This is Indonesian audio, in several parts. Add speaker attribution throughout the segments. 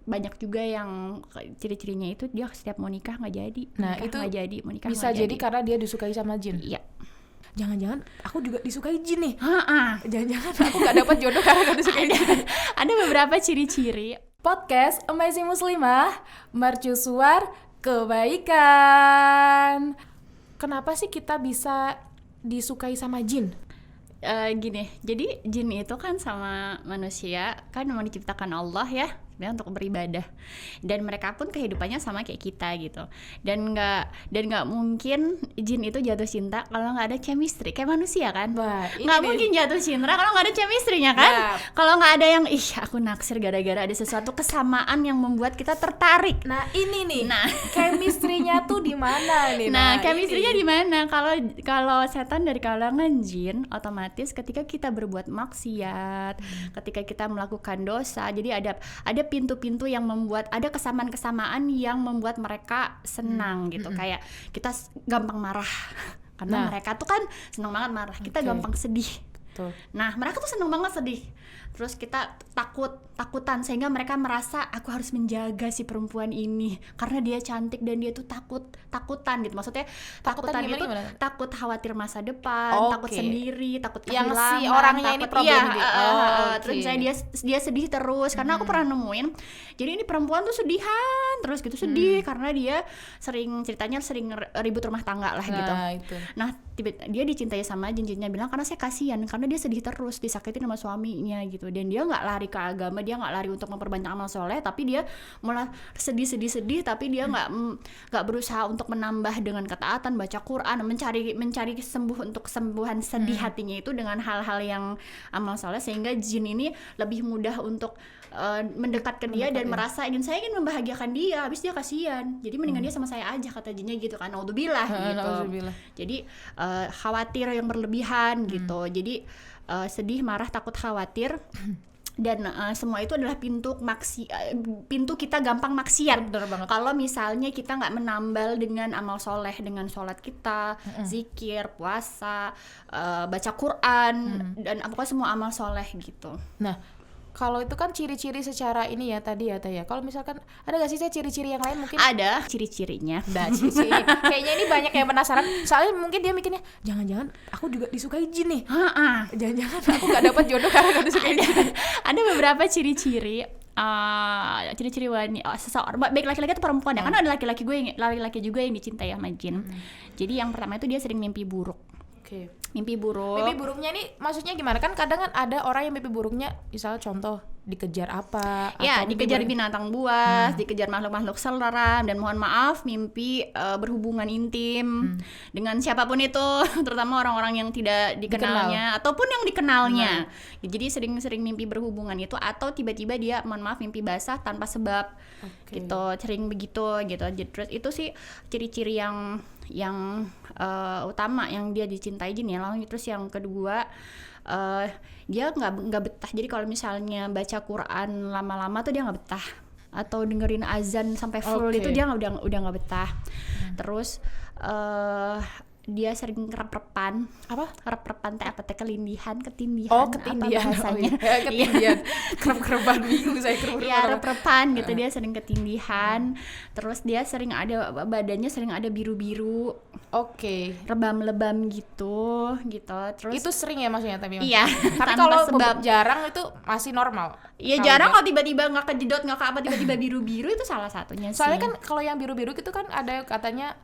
Speaker 1: banyak juga yang ciri-cirinya itu dia setiap mau nikah nggak jadi.
Speaker 2: Nah,
Speaker 1: nikah
Speaker 2: itu
Speaker 1: nggak jadi, mau nikah
Speaker 2: bisa
Speaker 1: nggak
Speaker 2: jadi karena dia disukai sama jin.
Speaker 1: Iya.
Speaker 2: Jangan-jangan aku juga disukai jin nih.
Speaker 1: Jangan-jangan
Speaker 2: Aku gak dapat jodoh karena gak disukai jin.
Speaker 1: Ada beberapa ciri-ciri.
Speaker 2: Podcast Amazing Muslimah, mercusuar kebaikan. Kenapa sih kita bisa disukai sama jin?
Speaker 1: Gini, jadi jin itu kan sama manusia kan memang diciptakan Allah ya, sebenarnya untuk beribadah, dan mereka pun kehidupannya sama kayak kita gitu, dan nggak mungkin jin itu jatuh cinta kalau nggak ada chemistry kayak manusia kan. Nggak mungkin jatuh cinta kalau nggak ada chemistry-nya kan. Kalau nggak ada yang aku naksir gara-gara ada sesuatu kesamaan yang membuat kita tertarik.
Speaker 2: Nah ini nih, chemistry-nya tuh di mana nih?
Speaker 1: Nah chemistry-nya di mana? Kalau setan dari kalangan jin, otomatis ketika kita berbuat maksiat, ketika kita melakukan dosa, jadi ada pintu-pintu yang membuat ada kesamaan-kesamaan yang membuat mereka senang gitu. Kayak kita gampang marah karena mereka tuh kan senang banget marah, kita gampang sedih. Nah mereka tuh senang banget sedih, terus kita takutan sehingga mereka merasa aku harus menjaga si perempuan ini karena dia cantik dan dia tuh takutan gitu. Maksudnya takutan itu takut khawatir masa depan, takut sendiri, takut kehilangan,
Speaker 2: yang si orangnya ini problem
Speaker 1: terus misalnya dia sedih terus karena aku pernah nemuin, jadi ini perempuan tuh sedihan terus gitu, sedih karena dia sering ribut rumah tangga lah gitu. Nah dia dicintai sama jin-jinnya bilang karena saya kasihan karena dia sedih terus, disakitin sama suaminya gitu, dan dia nggak lari ke agama, dia nggak lari untuk memperbanyak amal soleh, tapi dia malah sedih tapi dia nggak berusaha untuk menambah dengan ketaatan, baca Quran, mencari untuk kesembuhan sedih hatinya itu dengan hal-hal yang amal soleh, sehingga jin ini lebih mudah untuk mendekat ke dia dan merasa saya ingin membahagiakan dia, habis dia kasihan, jadi mendingan dia sama saya aja, kata jinnya gitu kan. Naudzubillah gitu. Jadi khawatir yang berlebihan gitu, jadi sedih, marah, takut, khawatir, dan semua itu adalah pintu kita gampang maksiat. Kalau misalnya kita nggak menambal dengan amal soleh, dengan sholat kita, zikir, puasa, baca Quran, dan pokoknya semua amal soleh gitu.
Speaker 2: Nah kalau itu kan ciri-ciri secara ini ya tadi ya Taya. Kalau misalkan ada nggak sih ciri-ciri yang lain mungkin?
Speaker 1: Ada ciri-cirinya.
Speaker 2: Ciri-ciri. Kayaknya ini banyak yang penasaran. Soalnya mungkin dia mikirnya jangan-jangan aku juga disukai jin nih. Jangan-jangan aku nggak dapat jodoh karena nggak disukai jin.
Speaker 1: Ada beberapa ciri-ciri. Ciri-ciri wanita seseorang, baik laki-laki atau perempuan ya, karena ada laki-laki juga yang dicintai sama jin. Jadi yang pertama itu dia sering mimpi buruk. Mimpi buruknya ini maksudnya gimana? Kan kadang kan ada orang yang mimpi buruknya misalnya contoh dikejar apa? Ya, dikejar binatang buas, dikejar makhluk-makhluk seram, dan mohon maaf mimpi berhubungan intim dengan siapapun itu, terutama orang-orang yang tidak dikenalnya ataupun yang dikenalnya. Jadi sering mimpi berhubungan itu, atau tiba-tiba dia mohon maaf mimpi basah tanpa sebab. Gitu, sering begitu gitu. Terus itu sih ciri-ciri yang utama yang dia dicintai jin ya. Lalu terus yang kedua, dia nggak betah. Jadi kalau misalnya baca Quran lama-lama tuh dia nggak betah, atau dengerin azan sampai full itu dia udah nggak betah. Terus dia sering rep-repan. Rep-repan teh apa teh? Ketindihan apa bahasanya?
Speaker 2: Ketindihan. Krep-krepan bingung saya krep-krepan.
Speaker 1: Ya, rep-repan gitu, dia sering ketindihan. Terus dia sering badannya sering ada biru-biru. Lebam-lebam gitu. Terus
Speaker 2: itu sering ya maksudnya tapi.
Speaker 1: Iya.
Speaker 2: Tapi kalau jarang itu masih normal.
Speaker 1: Iya, jarang kalau tiba-tiba nggak kejedot, nggak ke apa, tiba-tiba biru-biru itu salah satunya sih.
Speaker 2: Soalnya kan kalau yang biru-biru itu kan ada katanya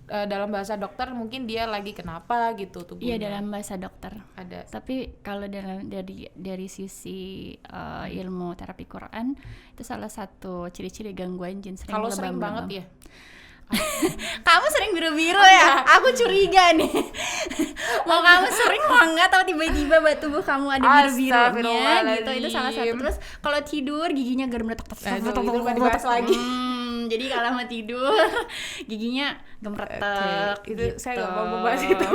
Speaker 2: dalam bahasa dokter mungkin dia lagi kenapa gitu tubuhnya.
Speaker 1: Iya, dalam bahasa dokter
Speaker 2: ada.
Speaker 1: Tapi kalau dari sisi ilmu terapi Quran, itu salah satu ciri-ciri gangguan jin, sering
Speaker 2: kalau sering banget ya.
Speaker 1: Kamu sering biru-biru ya? Aku curiga nih. Mau kamu sering mau enggak, atau tiba-tiba tubuh kamu ada biru-birunya gitu. Itu salah satu. Terus kalau tidur giginya gemeretak
Speaker 2: lagi.
Speaker 1: Jadi kalau mau tidur giginya gemeretak.
Speaker 2: Itu
Speaker 1: gitu.
Speaker 2: saya nggak mau membahas itu.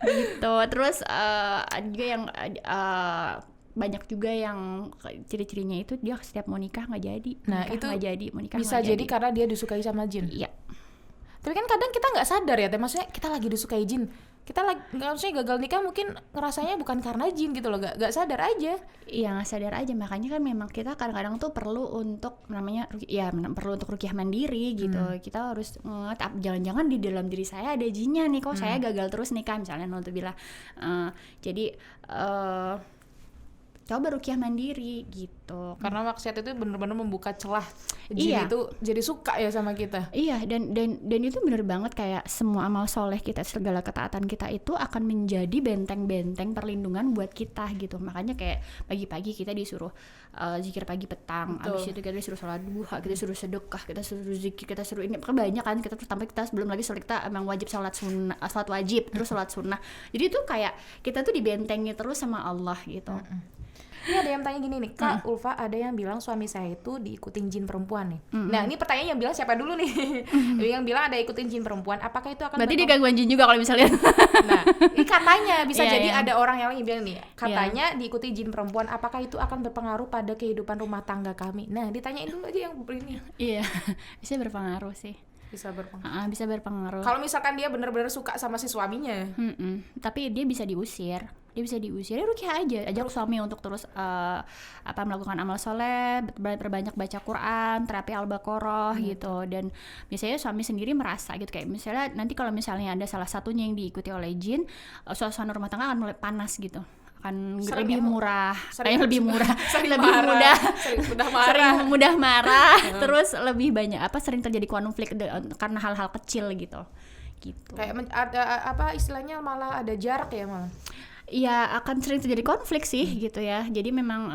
Speaker 1: Gitu. Terus juga yang banyak juga yang ciri-cirinya itu dia setiap mau nikah nggak jadi.
Speaker 2: Nah itu
Speaker 1: nggak jadi, mau nikah
Speaker 2: bisa jadi karena dia disukai sama jin.
Speaker 1: Iya.
Speaker 2: Tapi kan kadang kita nggak sadar ya, maksudnya kita lagi disukai jin, kita lagi maksudnya gagal nikah mungkin ngerasanya bukan karena jin gitu loh, gak sadar aja.
Speaker 1: Iya, nggak sadar aja. Makanya kan memang kita kadang-kadang tuh perlu untuk namanya perlu untuk ruqyah mandiri gitu. Kita harus jangan-jangan di dalam diri saya ada jinnya nih, kok saya gagal terus nikah misalnya, naudzubillah. Jadi coba ruqyah mandiri gitu.
Speaker 2: Karena maksiat itu benar-benar membuka celah jin itu jadi suka ya sama kita.
Speaker 1: Iya, dan itu benar banget, kayak semua amal soleh kita, segala ketaatan kita itu akan menjadi benteng-benteng perlindungan buat kita gitu. Makanya kayak pagi-pagi kita disuruh zikir pagi petang, abis itu kita disuruh sholat duha, kita disuruh sedekah, kita disuruh zikir, kita suruh ini, banyak kan kita sampai kita belum lagi sholat, kita emang wajib sholat wajib, terus sholat sunnah. Jadi itu kayak kita tuh dibentengi terus sama Allah gitu.
Speaker 2: Ini ada yang tanya gini nih, Kak Ulfa, ada yang bilang suami saya itu diikutin jin perempuan nih. Nah ini pertanyaan yang bilang siapa dulu nih? Yang bilang ada ikutin jin perempuan, apakah itu akan
Speaker 1: berarti dia gangguan jin juga kalau misalnya.
Speaker 2: Nah ini katanya bisa jadi ada orang yang lagi bilang nih, katanya diikuti jin perempuan, apakah itu akan berpengaruh pada kehidupan rumah tangga kami? Nah ditanyain dulu aja yang ini.
Speaker 1: Iya, bisa berpengaruh sih.
Speaker 2: Bisa berpengaruh.
Speaker 1: Bisa berpengaruh.
Speaker 2: Kalau misalkan dia benar-benar suka sama si suaminya.
Speaker 1: Tapi dia bisa diusir. Ya ruqyah aja, ajak suami untuk terus melakukan amal soleh, berbanyak baca Quran, terapi Al-Baqarah gitu. Dan biasanya suami sendiri merasa gitu, kayak misalnya nanti kalau misalnya ada salah satunya yang diikuti oleh jin, suasana rumah tangga akan mulai panas gitu, akan lebih murah, sering mudah marah, terus lebih banyak sering terjadi konflik karena hal-hal kecil gitu.
Speaker 2: Kayak ada istilahnya malah ada jarak ya malah.
Speaker 1: Ya akan sering terjadi konflik sih gitu ya. Jadi memang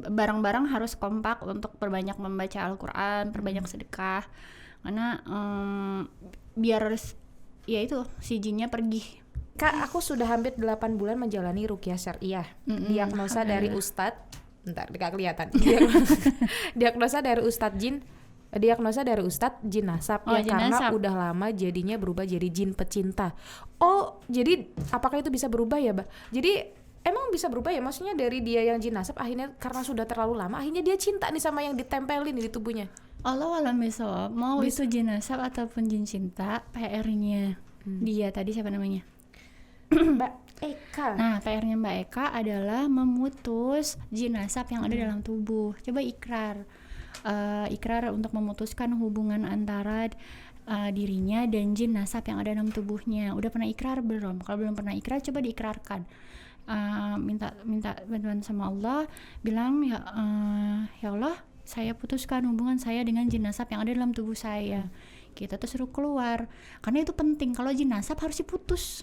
Speaker 1: bareng-bareng harus kompak untuk perbanyak membaca Al-Quran, perbanyak sedekah, karena biar ya itu si jinnya pergi.
Speaker 2: Kak, aku sudah hampir 8 bulan menjalani ruqyah syariah. Diagnosa dari Ustadz, gak kelihatan. Diagnosa dari Ustadz jin nasab karena udah lama jadinya berubah jadi jin pecinta. Oh, jadi apakah itu bisa berubah ya, Mbak? Jadi emang bisa berubah ya? Maksudnya dari dia yang jin nasab akhirnya karena sudah terlalu lama akhirnya dia cinta nih sama yang ditempelin di tubuhnya.
Speaker 1: Allah alam bisawab. Mau itu jin nasab ataupun jin cinta, PR-nya dia tadi siapa namanya?
Speaker 2: Mbak Eka.
Speaker 1: Nah, PR-nya Mbak Eka adalah memutus jin nasab yang ada dalam tubuh. Coba ikrar untuk memutuskan hubungan antara dirinya dan jin nasab yang ada dalam tubuhnya. Udah pernah ikrar belum? Kalau belum pernah ikrar, coba diikrarkan. Minta bantuan sama Allah, bilang ya Allah, saya putuskan hubungan saya dengan jin nasab yang ada dalam tubuh saya. Kita tuh suruh keluar, karena itu penting. Kalau jin nasab harus diputus.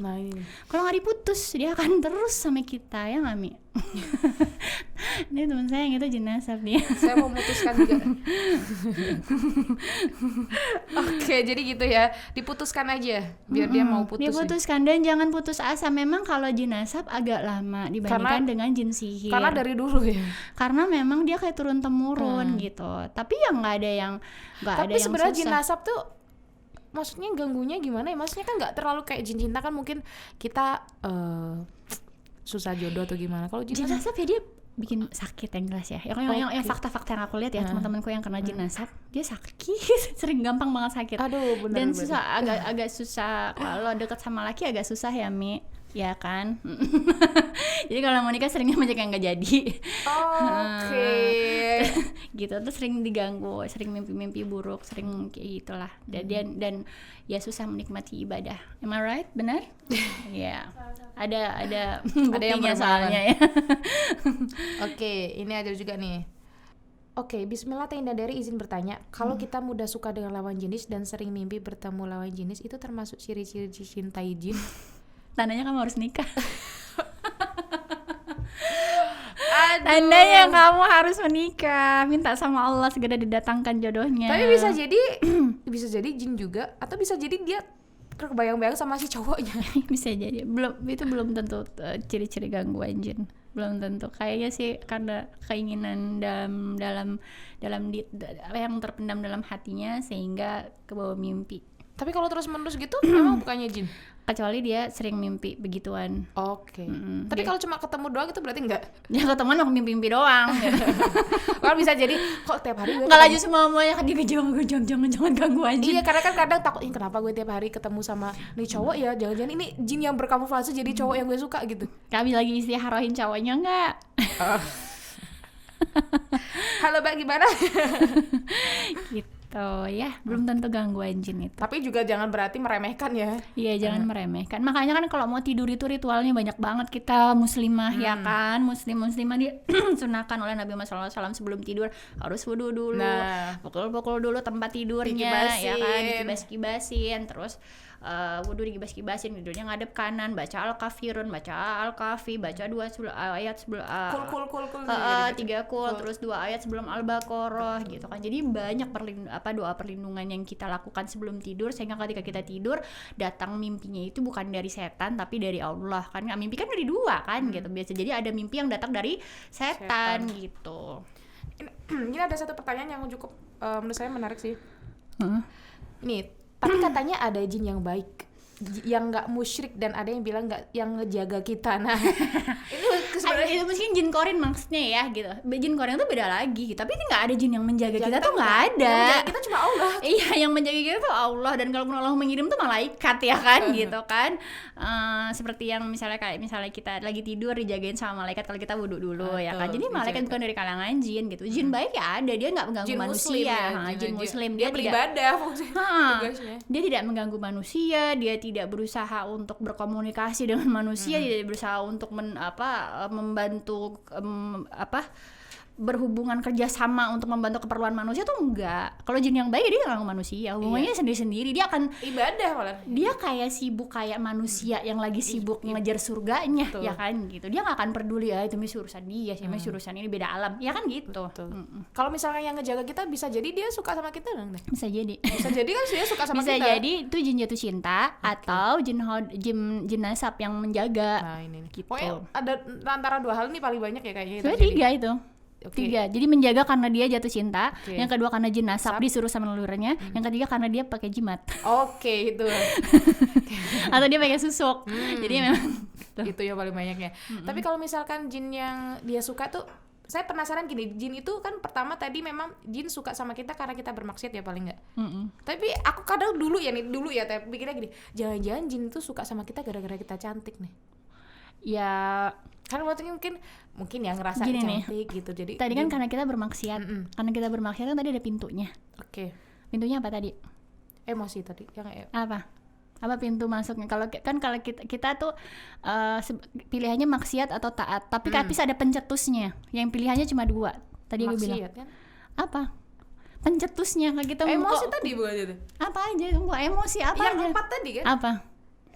Speaker 1: Kalau nggak diputus, dia akan terus sama kita, ya nggak Mi? Ini teman saya yang itu jin nasab dia.
Speaker 2: Saya mau memutuskan juga. Oke, jadi gitu ya, diputuskan aja biar dia mau putus.
Speaker 1: Diputuskan dan jangan putus asa. Memang kalau jin nasab agak lama dibandingkan dengan jin sihir.
Speaker 2: Karena dari dulu ya.
Speaker 1: Karena memang dia kayak turun temurun gitu. Tapi yang nggak ada yang
Speaker 2: Tapi sebenarnya jin nasab tuh maksudnya ganggunya gimana ya? Maksudnya kan nggak terlalu kayak jin cinta kan, mungkin kita susah jodoh atau gimana. Kalau jin
Speaker 1: nasab ya dia bikin sakit yang jelas ya. Yang fakta-fakta yang aku lihat ya, teman-temanku yang kena jin nasab, dia sakit, sering gampang banget sakit.
Speaker 2: Aduh, benar.
Speaker 1: Dan susah, agak susah kalau deket sama laki, agak susah ya Mi. Ya kan. Jadi kalau mau nikah seringnya banyak yang nggak jadi.
Speaker 2: Oke.
Speaker 1: Gitu, terus sering diganggu, sering mimpi-mimpi buruk, sering kayak gitulah. Dan ya susah menikmati ibadah. Am I right? Benar? Ya. Ada buktinya soalnya ya.
Speaker 2: Oke, ini ada juga nih. Oke, bismillah Teh Indah dari izin bertanya, kalau kita mudah suka dengan lawan jenis dan sering mimpi bertemu lawan jenis, itu termasuk ciri-ciri cintai jin?
Speaker 1: Tandanya kamu harus nikah. Tandanya kamu harus menikah, minta sama Allah segera didatangkan jodohnya.
Speaker 2: Tapi bisa jadi jin juga, atau bisa jadi dia kebayang-bayang sama si cowoknya.
Speaker 1: Bisa jadi. Itu belum tentu ciri-ciri gangguan jin. Belum tentu. Kayaknya sih karena keinginan dalam yang terpendam dalam hatinya sehingga kebawa mimpi.
Speaker 2: Tapi kalau terus-menerus gitu emang bukannya jin?
Speaker 1: Kecuali dia sering mimpi begituan.
Speaker 2: Oke. Tapi kalau cuma ketemu doang itu berarti enggak?
Speaker 1: Ya ketemuan aku mimpi doang.
Speaker 2: Kalau bisa jadi kok tiap hari
Speaker 1: enggak laju semuanya kan dia jangan ganggu anjing.
Speaker 2: Iya, karena kan kadang takut kenapa gue tiap hari ketemu sama nih cowok ya, jangan-jangan ini jin yang berkamuflase jadi cowok yang gue suka gitu.
Speaker 1: Kami lagi istiharohin cowoknya enggak?
Speaker 2: Halo Mbak, gimana?
Speaker 1: Gitu ya, belum tentu gangguan jin itu.
Speaker 2: Tapi juga jangan berarti meremehkan ya.
Speaker 1: Iya, jangan meremehkan. Makanya kan kalau mau tidur itu ritualnya banyak banget kita muslimah ya kan. Muslimah disunahkan oleh Nabi Muhammad SAW sebelum tidur harus wudu dulu. Pukul-pukul dulu tempat tidurnya ya kan, dikibas-kibasin, terus wudu dikibas-kibasin, tidurnya ngadep kanan, baca Al-Kafirun, baca Al-Kafi, baca 2 ayat sebelum 3 terus 2 ayat sebelum Al-Baqarah gitu kan. Jadi banyak doa perlindungan yang kita lakukan sebelum tidur sehingga ketika kita tidur datang mimpinya itu bukan dari setan tapi dari Allah kan. Mimpi kan dari dua kan gitu biasa. Jadi ada mimpi yang datang dari setan. Gitu.
Speaker 2: Ini ada satu pertanyaan yang cukup menurut saya menarik sih. Ini tapi katanya ada jin yang baik, yang nggak musyrik, dan ada yang bilang nggak, yang ngejaga kita. Nah,
Speaker 1: itu sebenarnya itu mungkin jin korin maksudnya ya gitu. Jin korin itu beda lagi, tapi ini nggak ada jin yang menjaga kita tuh nggak ada. Yang menjaga
Speaker 2: kita cuma Allah.
Speaker 1: Iya, yang menjaga kita tuh Allah, dan kalaupun Allah mengirim tuh malaikat ya kan gitu kan. Seperti yang misalnya kita lagi tidur dijagain sama malaikat kalau kita wudhu dulu ya kan. Jadi malaikat bukan dari kalangan jin gitu. Jin baik ya ada, dia nggak mengganggu
Speaker 2: jin
Speaker 1: manusia.
Speaker 2: Jin
Speaker 1: muslim
Speaker 2: dia beribadah fungsinya.
Speaker 1: Dia tidak mengganggu manusia, dia tidak berusaha untuk berkomunikasi dengan manusia, dia berusaha untuk membantu berhubungan kerjasama untuk membantu keperluan manusia tuh enggak. Kalau jin yang baik dia nggak manusia, hubungannya sendiri-sendiri, dia akan
Speaker 2: ibadah malah.
Speaker 1: Dia kayak sibuk kayak manusia yang lagi sibuk ngejar surganya, ya kan gitu. Dia nggak akan peduli itu masih urusan dia, masih urusan ini beda alam, ya kan gitu.
Speaker 2: Kalau misalnya yang ngejaga kita bisa jadi dia suka sama kita dong.
Speaker 1: Bisa jadi
Speaker 2: kan dia suka sama
Speaker 1: bisa
Speaker 2: kita.
Speaker 1: Bisa jadi itu jin jatuh cinta atau jin nasab yang menjaga.
Speaker 2: Nah ini
Speaker 1: gitu.
Speaker 2: Pokoknya ada antara dua hal nih paling banyak ya kayaknya.
Speaker 1: Sebenarnya 3 itu. 3, jadi menjaga karena dia jatuh cinta, yang kedua karena jin nasab disuruh sama leluhurnya, yang ketiga karena dia pakai jimat.
Speaker 2: Itu.
Speaker 1: Atau dia pakai susuk. Jadi memang
Speaker 2: itu yang paling banyaknya. Tapi kalau misalkan jin yang dia suka tuh, saya penasaran gini, jin itu kan pertama tadi memang jin suka sama kita karena kita bermaksiat ya paling nggak. Tapi aku kadang dulu ya tapi pikirnya gini, jangan-jangan jin itu suka sama kita gara-gara kita cantik nih.
Speaker 1: Ya
Speaker 2: kan mungkin yang ngerasa
Speaker 1: gini
Speaker 2: cantik
Speaker 1: nih.
Speaker 2: Gitu. Jadi
Speaker 1: tadi kan karena kita bermaksiat. Karena kita bermaksiat kan tadi ada pintunya.
Speaker 2: Oke.
Speaker 1: Pintunya apa tadi?
Speaker 2: Emosi tadi.
Speaker 1: Apa pintu masuknya? Kalau kita tuh pilihannya maksiat atau taat, tapi bisa ada pencetusnya. Yang pilihannya cuma 2. Tadi gue bilang.
Speaker 2: Kan?
Speaker 1: Apa? Pencetusnya kalau kita
Speaker 2: emosi tadi bukan itu.
Speaker 1: Apa aja? Emosi apa
Speaker 2: yang
Speaker 1: aja?
Speaker 2: Yang 4 tadi kan?
Speaker 1: Apa?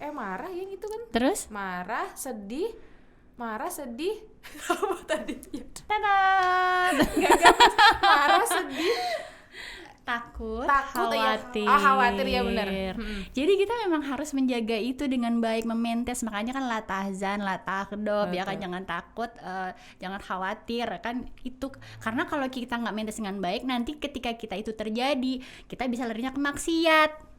Speaker 2: Marah yang itu kan.
Speaker 1: Terus?
Speaker 2: Marah, sedih. Apa tadi?
Speaker 1: Tadat.
Speaker 2: Marah, sedih,
Speaker 1: takut
Speaker 2: khawatir. Khawatir ya benar.
Speaker 1: Jadi kita memang harus menjaga itu dengan baik, mementes. Makanya kan la tahzan, la taghdab, ya kan, jangan takut, jangan khawatir kan itu. Karena kalau kita nggak mentes dengan baik, nanti ketika kita itu terjadi, kita bisa larinya ke maksiat.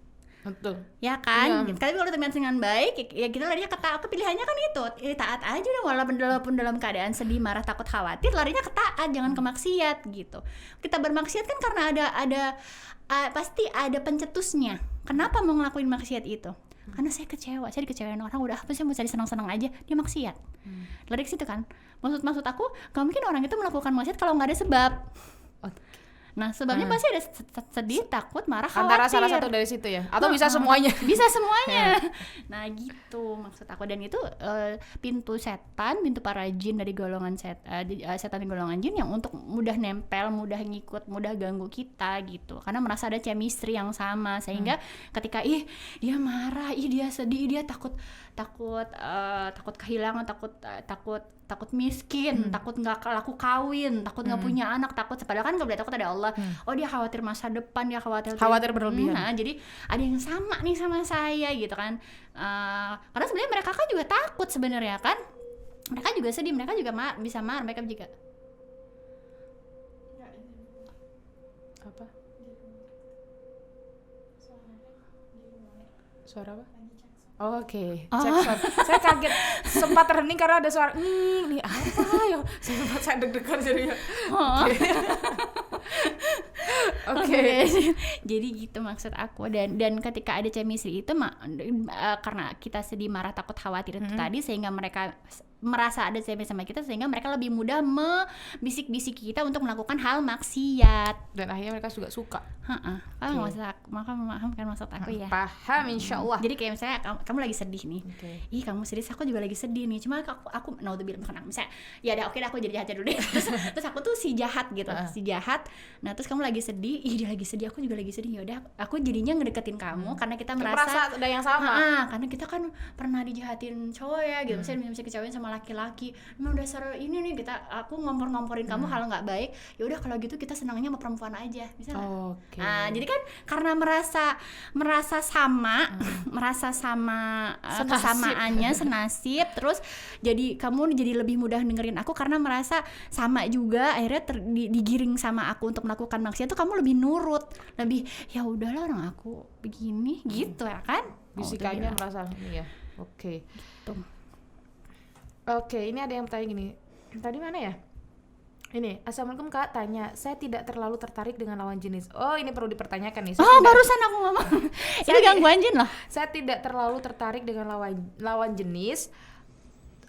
Speaker 2: Betul.
Speaker 1: Ya kan? Tapi kalau teman dengan baik ya kita larinya ke taat. Pilihannya kan itu, taat aja deh, walaupun dalam keadaan sedih, marah, takut, khawatir, larinya ke taat, jangan ke maksiat gitu. Kita bermaksiat kan karena ada pasti ada pencetusnya. Kenapa mau ngelakuin maksiat itu? Karena saya dikecewain orang, udah apa sih, mau cari senang-senang aja, dia maksiat. Lari ke situ kan. Maksud aku, gak mungkin orang itu melakukan maksiat kalau nggak ada sebab. Nah sebabnya pasti ada sedih, takut, marah, khawatir.
Speaker 2: Antara salah satu dari situ ya? Atau bisa semuanya?
Speaker 1: Bisa semuanya. Nah gitu maksud aku. Dan itu pintu para jin dari golongan setan dari golongan jin yang untuk mudah nempel, mudah ngikut, mudah ganggu kita gitu. Karena merasa ada chemistry yang sama. Sehingga ketika dia marah, dia sedih, dia takut kehilangan, takut miskin, takut nggak laku kawin, takut nggak punya anak, takut, padahal kan nggak boleh takut ada Allah. Dia khawatir masa depan, dia khawatir berlebihan. Nah, jadi ada yang sama nih sama saya gitu kan. Karena sebenarnya mereka kan juga takut sebenarnya kan, mereka juga sedih, mereka juga bisa marah, mereka juga
Speaker 2: apa? Suara apa? Oke, cek. Saya kaget, sempat terhening karena ada suara nih apa ya? Saya deg-degan jadinya.
Speaker 1: Oke. Jadi gitu maksud aku, dan ketika ada chemistry itu karena kita sedih, marah, takut, khawatir itu tadi, sehingga mereka merasa ada chemistry sama kita, sehingga mereka lebih mudah membisik-bisik kita untuk melakukan hal maksiat,
Speaker 2: dan akhirnya mereka juga suka.
Speaker 1: Paham kan maksud aku ya?
Speaker 2: Paham, insyaallah.
Speaker 1: Jadi kayak misalnya kamu lagi sedih nih, ih kamu sedih, aku juga lagi sedih nih, cuma aku naudzubillah, misalnya ya udah oke, aku jadi jahat dulu deh. terus aku tuh si jahat gitu, si jahat. Nah terus kamu lagi sedih, ih dia lagi sedih, aku juga lagi sedih, ya udah aku jadinya ngedeketin kamu karena kita merasa
Speaker 2: ada yang sama.
Speaker 1: Karena kita kan pernah dijahatin cowok ya gitu, misalnya kecewain sama laki-laki, emang dasar ini nih, aku ngompor-ngomporin kamu hal nggak baik, ya udah kalau gitu kita senangnya sama perempuan aja, misalnya. Jadi kan karena merasa sama, kesamaannya senasib, terus jadi kamu jadi lebih mudah dengerin aku karena merasa sama juga, akhirnya digiring sama aku untuk melakukan maksiat tuh kamu lebih nurut, lebih ya udahlah orang aku begini gitu ya kan,
Speaker 2: bisikannya merasa ini ya. Oke, ini ada yang bertanya gini, tadi mana ya? Ini, Assalamualaikum Kak, tanya, saya tidak terlalu tertarik dengan lawan jenis. Oh, ini perlu dipertanyakan nih.
Speaker 1: Barusan aku ngomong. Itu gangguan jin loh.
Speaker 2: Saya tidak terlalu tertarik dengan lawan jenis.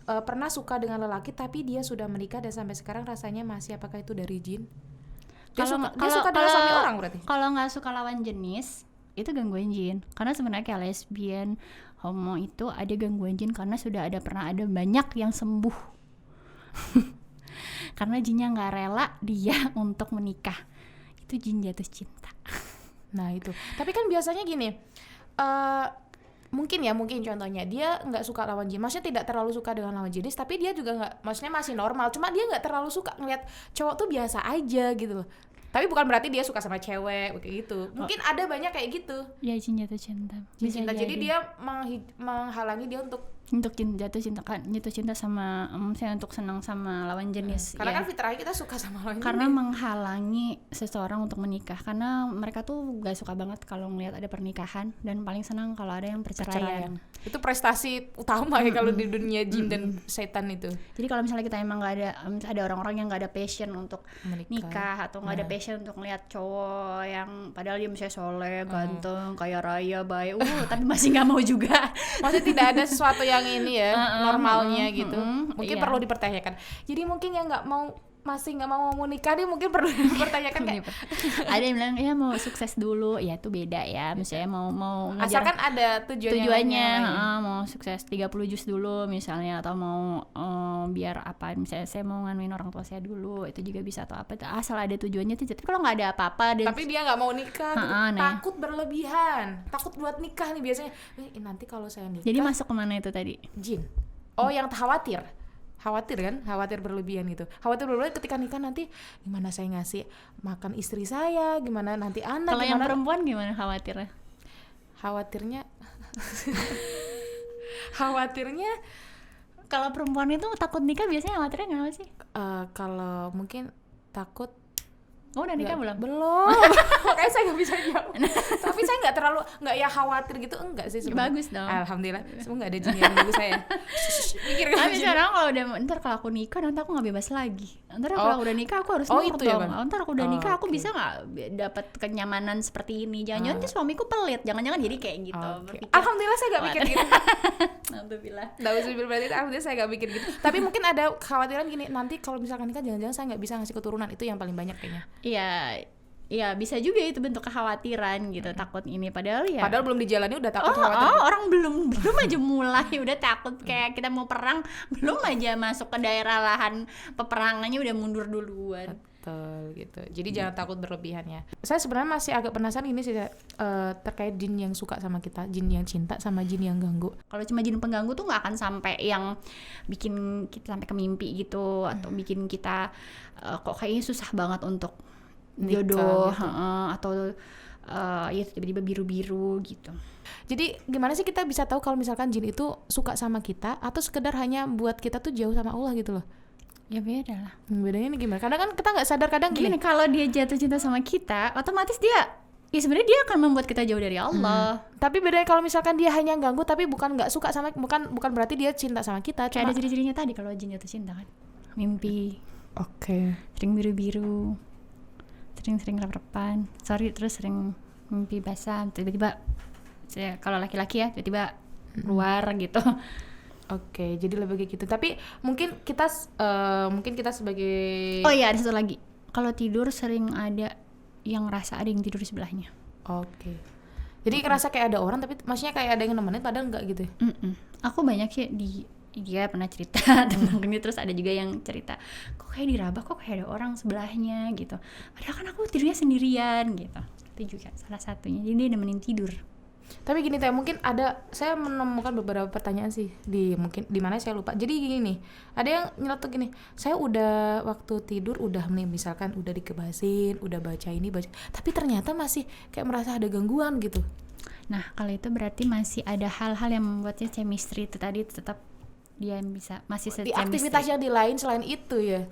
Speaker 2: Pernah suka dengan lelaki, tapi dia sudah menikah dan sampai sekarang rasanya masih, apakah itu dari jin? Dia suka dengan suami orang berarti? Kalau
Speaker 1: nggak suka lawan jenis, itu gangguan jin. Karena sebenarnya kayak lesbian, homo itu ada gangguan jin karena pernah ada banyak yang sembuh. Karena jinnya nggak rela dia untuk menikah, itu jin jatuh cinta.
Speaker 2: Nah itu, tapi kan biasanya gini, mungkin contohnya dia nggak suka lawan jenis, maksudnya tidak terlalu suka dengan lawan jenis, tapi dia juga nggak, maksudnya masih normal, cuma dia nggak terlalu suka ngeliat cowok tuh biasa aja gitu loh. Tapi bukan berarti dia suka sama cewek kayak gitu. Mungkin ada banyak kayak gitu.
Speaker 1: Ya jin jatuh cinta.
Speaker 2: Jadi dia menghalangi dia untuk
Speaker 1: jatuh cinta sama misalnya untuk senang sama lawan jenis.
Speaker 2: Karena kan fitrahnya kita suka sama lawan jenis.
Speaker 1: Karena menghalangi seseorang untuk menikah. Karena mereka tuh gak suka banget kalau ngelihat ada pernikahan, dan paling senang kalau ada yang perceraian.
Speaker 2: Itu prestasi utama ya kalau di dunia jin dan setan itu.
Speaker 1: Jadi kalau misalnya kita emang ada orang-orang yang gak ada passion untuk nikah, atau gak ada passion untuk ngelihat cowok yang padahal dia misalnya soleh, ganteng, kaya raya, baik, tapi masih gak mau juga.
Speaker 2: Maksudnya tidak ada sesuatu yang ini ya, normalnya gitu. Mungkin perlu dipertanyakan. Jadi mungkin yang masih nggak mau nikah nih mungkin perlu dipertanyakan kayak.
Speaker 1: Ada yang bilang ya mau sukses dulu, ya itu beda ya. Misalnya mau
Speaker 2: asalkan ada tujuannya
Speaker 1: mau sukses 30 juz dulu misalnya, atau mau biar apa, misalnya saya mau nganuin orang tua saya dulu, itu juga bisa, atau apa, asal ada tujuannya tuh. Tapi kalau nggak ada apa-apa
Speaker 2: tapi dia nggak mau nikah gitu, takut berlebihan, takut buat nikah nih biasanya, nanti kalau saya nikah.
Speaker 1: Jadi masuk kemana itu tadi?
Speaker 2: Jin. Yang khawatir berlebihan gitu. Khawatir berlebihan ketika nikah, nanti gimana saya ngasih makan istri saya, gimana nanti anak.
Speaker 1: Kalau yang perempuan gimana khawatirnya?
Speaker 2: Khawatirnya
Speaker 1: kalau perempuan itu takut nikah biasanya khawatirnya kenapa sih?
Speaker 2: Kalau mungkin takut.
Speaker 1: Udah nikah belum?
Speaker 2: Belum. Makanya saya nggak bisa jawab. Tapi saya nggak ya khawatir gitu, enggak sih sebenarnya.
Speaker 1: Bagus dong.
Speaker 2: Alhamdulillah. Semoga nggak ada jin yang nunggu saya. Mikir kan.
Speaker 1: Tapi sekarang kalau aku nikah nanti aku nggak bebas lagi. Kalau udah nikah aku harus nurut dong.
Speaker 2: Ya,
Speaker 1: ntar aku udah nikah aku bisa nggak dapat kenyamanan seperti ini? Jangan-jangan nanti suamiku pelit. Jangan-jangan jadi kayak gitu.
Speaker 2: Alhamdulillah saya nggak mikir gitu.
Speaker 1: Alhamdulillah.
Speaker 2: Alhamdulillah saya nggak mikir gitu. Tapi mungkin ada khawatiran gini, nanti kalau misalkan nikah jangan-jangan saya nggak bisa ngasih keturunan, itu yang paling banyak kayaknya.
Speaker 1: Iya bisa juga itu bentuk kekhawatiran gitu, takut ini padahal
Speaker 2: belum dijalani udah takut khawatir.
Speaker 1: Orang belum aja mulai udah takut, kayak kita mau perang belum aja masuk ke daerah lahan peperangannya udah mundur duluan.
Speaker 2: Betul gitu. Jadi jangan takut berlebihan ya. Saya sebenarnya masih agak penasaran ini sih terkait jin yang suka sama kita, jin yang cinta sama jin yang ganggu.
Speaker 1: Kalau cuma jin pengganggu tuh nggak akan sampai yang bikin kita sampai ke mimpi gitu, atau bikin kita kok kayaknya susah banget untuk jodoh gitu. Atau ya tiba-tiba biru-biru gitu.
Speaker 2: Jadi gimana sih kita bisa tahu kalau misalkan jin itu suka sama kita atau sekedar hanya buat kita tuh jauh sama Allah gitu loh?
Speaker 1: Ya beda lah.
Speaker 2: Bedanya ini gimana? Kadang kan kita nggak sadar, kadang
Speaker 1: gini kalau dia jatuh cinta sama kita, otomatis dia ya sebenarnya dia akan membuat kita jauh dari Allah.
Speaker 2: Tapi bedanya kalau misalkan dia hanya ganggu tapi bukan nggak suka sama, bukan berarti dia cinta sama kita.
Speaker 1: Kayak ada ciri-cirinya tadi kalau jin jatuh cinta kan, mimpi, sering biru-biru, sering rep-repan, terus sering mimpi basah, tiba-tiba kalau laki-laki ya tiba-tiba keluar gitu.
Speaker 2: Oke, jadi lebih kayak gitu. Tapi mungkin kita sebagai
Speaker 1: oh iya, ada satu lagi, kalau tidur sering ada yang ngerasa ada yang tidur di sebelahnya.
Speaker 2: Oke. Jadi ngerasa kayak ada orang tapi maksudnya kayak ada yang nemenin padahal enggak gitu ya?
Speaker 1: Aku banyak sih dia pernah cerita tentang ini, terus ada juga yang cerita kok kayak diraba, kok kayak ada orang sebelahnya gitu. Padahal kan aku tidurnya sendirian gitu. Itu juga salah satunya. Jadi dia nemenin tidur.
Speaker 2: Tapi gini Teh, mungkin saya menemukan beberapa pertanyaan sih di mana saya lupa. Jadi gini nih, ada yang nyeletuk gini, saya udah waktu tidur udah nih misalkan udah dikebasin, udah baca, tapi ternyata masih kayak merasa ada gangguan gitu.
Speaker 1: Nah kalau itu berarti masih ada hal-hal yang membuatnya chemistry itu tadi tetap dia bisa masih
Speaker 2: di aktivitas yang di lain selain itu ya.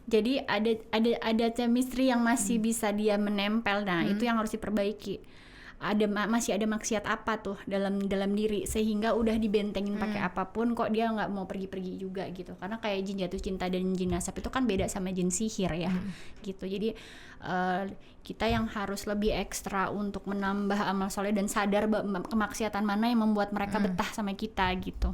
Speaker 1: Jadi ada chemistry yang masih bisa dia menempel. Nah itu yang harus diperbaiki. Masih ada maksiat apa tuh dalam diri sehingga udah dibentengin pakai apapun kok dia nggak mau pergi juga gitu. Karena kayak jin jatuh cinta dan jin nasab itu kan beda sama jin sihir ya gitu. Jadi kita yang harus lebih ekstra untuk menambah amal soleh dan sadar kemaksiatan mana yang membuat mereka betah sama kita gitu.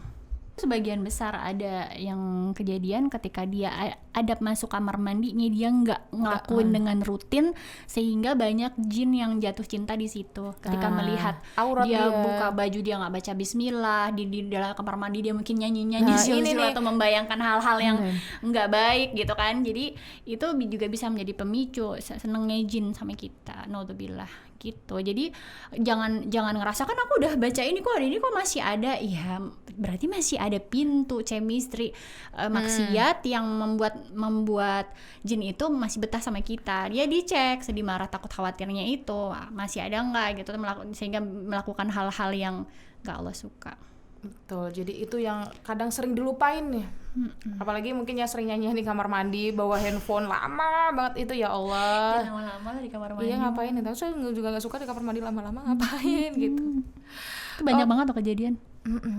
Speaker 1: Sebagian besar ada yang kejadian ketika dia ada masuk kamar mandinya dia nggak ngelakuin dengan rutin sehingga banyak jin yang jatuh cinta di situ ketika melihat dia buka baju dia nggak baca bismillah di dalam kamar mandi dia mungkin nyanyi sil atau membayangkan hal-hal yang nggak baik gitu kan. Jadi itu juga bisa menjadi pemicu senengnya jin sama kita, naudzubillah gitu. Jadi jangan ngerasa kan aku udah baca ini kok hari ini kok masih ada, ya berarti masih ada pintu chemistry maksiat yang membuat jin itu masih betah sama kita. Dia dicek sedih marah takut khawatirnya itu masih ada nggak gitu, sehingga melakukan hal-hal yang nggak Allah suka.
Speaker 2: Betul, jadi itu yang kadang sering dilupain ya. Apalagi mungkin yang sering nyanyi di kamar mandi bawa handphone lama banget itu, ya Allah.
Speaker 1: Lama-lama di kamar mandi.
Speaker 2: Iya ngapain itu? Saya juga nggak suka di kamar mandi lama-lama ngapain gitu.
Speaker 1: Itu banyak banget tuh kejadian.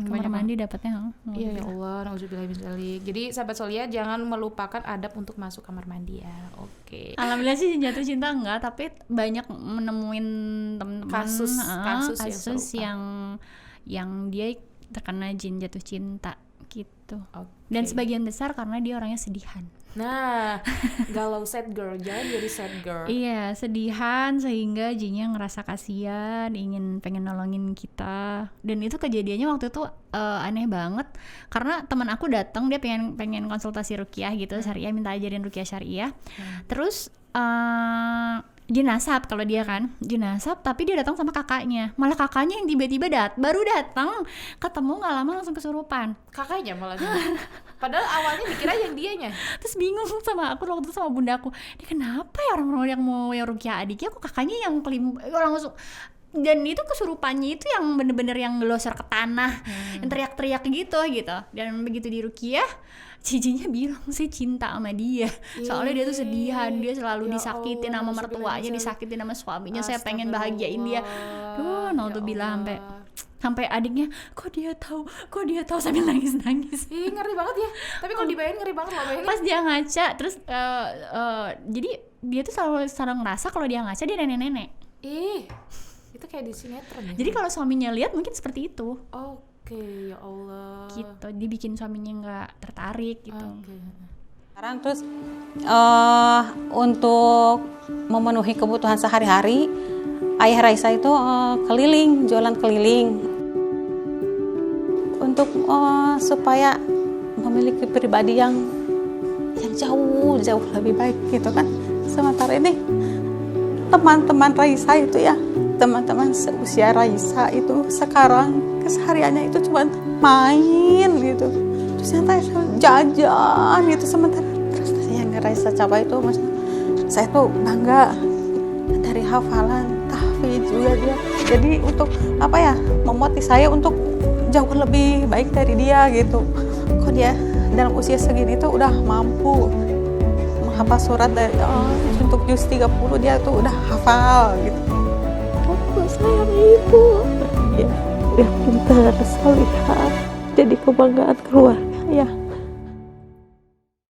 Speaker 1: Kamar mandi dapatnya.
Speaker 2: Iya ya Allah, nauzubillah min dzalik. Jadi sahabat Solia jangan melupakan adab untuk masuk kamar mandi ya. Oke.
Speaker 1: Alhamdulillah sih jatuh cinta enggak, tapi banyak menemuin teman-teman kasus yang dia terkena jin jatuh cinta gitu. Dan sebagian besar karena dia orangnya sedihan.
Speaker 2: Nah, galau sad girl, jangan jadi sad girl.
Speaker 1: Iya, sedihan sehingga jinnya ngerasa kasihan, pengen nolongin kita. Dan itu kejadiannya waktu itu aneh banget karena teman aku datang, dia pengen konsultasi ruqyah gitu, syariah, minta ajarin ruqyah syariah. Terus jin nasab kalau dia kan jin nasab, tapi dia datang sama kakaknya, malah kakaknya yang tiba-tiba baru datang ketemu nggak lama langsung kesurupan.
Speaker 2: Kakaknya malah padahal awalnya dikira yang dianya.
Speaker 1: Terus bingung sama aku waktu itu sama bundaku, ini kenapa ya orang-orang yang mau ruqyah adiknya kok kakaknya yang orang langsung. Dan itu kesurupannya itu yang bener-bener yang ngelosor ke tanah, yang teriak-teriak gitu. Dan begitu di ruqyah, cijinya bilang saya cinta sama dia. Soalnya dia tuh sedihan, dia selalu disakitin sama mertuanya, disakitin sama suaminya. Saya pengen bahagiain dia. Naudzubillah sampai adiknya, kok dia tahu sambil nangis.
Speaker 2: Ngeri banget ya. Tapi kalau dibayangin ngeri banget loh bayangin.
Speaker 1: Pas dia ngaca, terus jadi dia tuh selalu ngerasa kalau dia ngaca dia nenek-nenek.
Speaker 2: Itu kayak di sinetron ya.
Speaker 1: Jadi kalau suaminya lihat mungkin seperti itu.
Speaker 2: Oke, ya Allah.
Speaker 1: Gitu, dibikin suaminya nggak tertarik gitu.
Speaker 3: Sekarang terus untuk memenuhi kebutuhan sehari-hari, ayah Raisa itu jualan keliling untuk supaya memiliki pribadi yang jauh lebih baik gitu kan. Sementara ini teman-teman Raisa itu ya, teman-teman seusia Raisa itu sekarang kesehariannya itu cuma main gitu, terus yang jajan gitu. Sementara prestasi yang Raisa capai itu, maksudnya saya tuh bangga dari hafalan tahfidz juga dia. Jadi untuk memotivasi saya untuk jauh lebih baik dari dia gitu. Kok dia dalam usia segini tuh udah mampu menghafal surat dari untuk juz 30 dia tuh udah hafal gitu. aku sayang ibu. Ya, yang pintar, salihah, jadi kebanggaan keluarga ya.